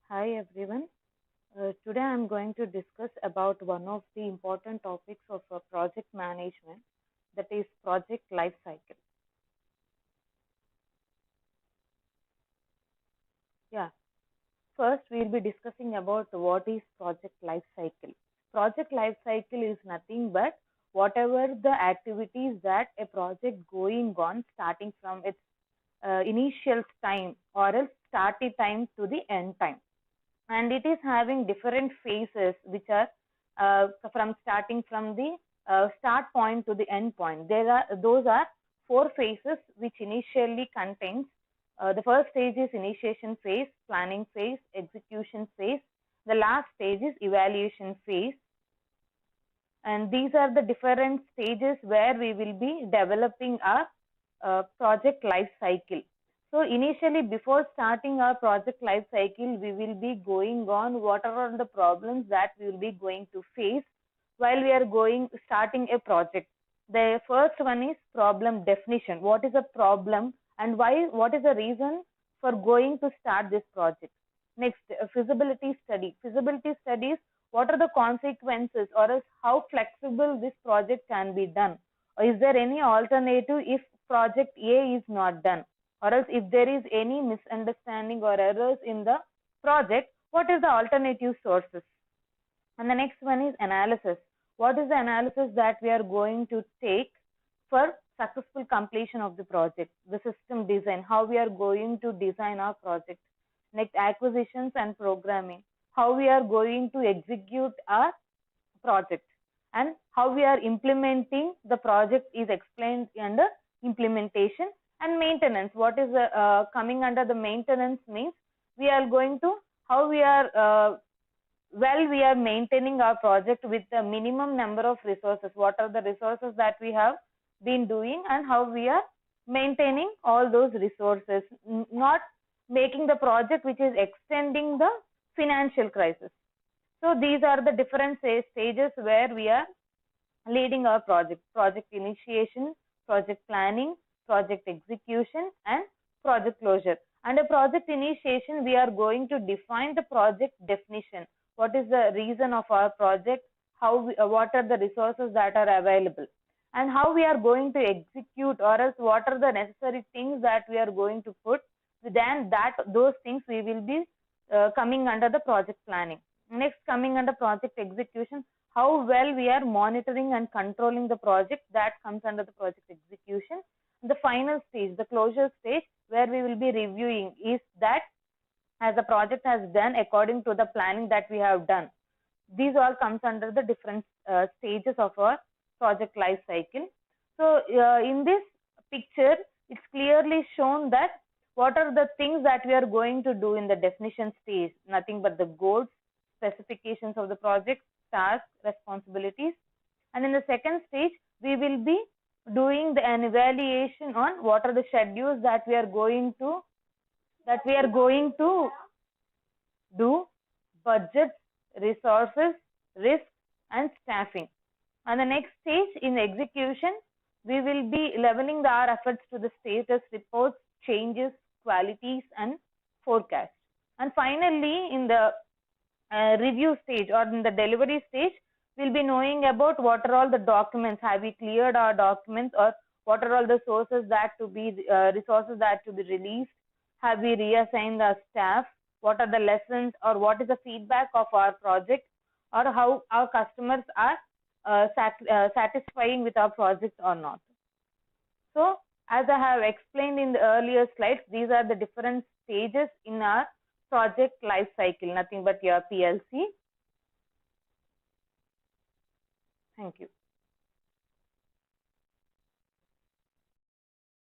Hi everyone. Today I am going to discuss about one of the important topics of project management, that is project life cycle. Yeah, first we'll be discussing about what is project life cycle. Project life cycle is nothing but whatever the activities that a project going on starting from its initial time or else starting time to the end time, and it is having different phases which are from starting from the start point to the end point. Those are four phases which initially contains the first stage is initiation phase, planning phase, execution phase. The last stage is evaluation phase, and these are the different stages where we will be developing our project life cycle. So initially, before starting our project life cycle, we will be going on what are the problems that we will be going to face while we are starting a project. The first one is problem definition. What is a problem and why? What is the reason for going to start this project? Next, feasibility study. Feasibility studies, what are the consequences or else how flexible this project can be done? Or is there any alternative if project A is not done? Or else if there is any misunderstanding or errors in the project, what is the alternative sources? And the next one is analysis. What is the analysis that we are going to take for successful completion of the project? The system design, how we are going to design our project. Next, acquisitions and programming, how we are going to execute our project, and how we are implementing the project is explained under implementation. And maintenance, what is coming under the maintenance means we are going to how we are we are maintaining our project with the minimum number of resources. What are the resources that we have been doing and how we are maintaining all those resources, not making the project which is extending the financial crisis. So these are the different stages where we are leading our project: project initiation, project planning, project execution, and project closure. Under project initiation, we are going to define the project definition. What is the reason of our project? What are the resources that are available? And how we are going to execute, or else what are the necessary things that we are going to put. Then those things we will be coming under the project planning. Next, coming under project execution, how well we are monitoring and controlling the project, that comes under the project execution. The final stage, the closure stage, where we will be reviewing is that as the project has done according to the planning that we have done. These all comes under the different stages of our project life cycle. So in this picture, it's clearly shown that what are the things that we are going to do in the definition stage. Nothing but the goals, specifications of the project, tasks, responsibilities. And in the second stage, we will be doing an evaluation on what are the schedules that we are going to do, budgets, resources, risk, and staffing. And the next stage in execution, we will be leveling our efforts to the status reports, changes, qualities, and forecasts. And finally, in the review stage or in the delivery stage, we'll be knowing about what are all the documents. Have we cleared our documents, or what are all the resources that to be released? Have we reassigned our staff? What are the lessons, or what is the feedback of our project, or how our customers are satisfying with our project or not? So as I have explained in the earlier slides, these are the different stages in our project life cycle, nothing but your PLC. Thank you.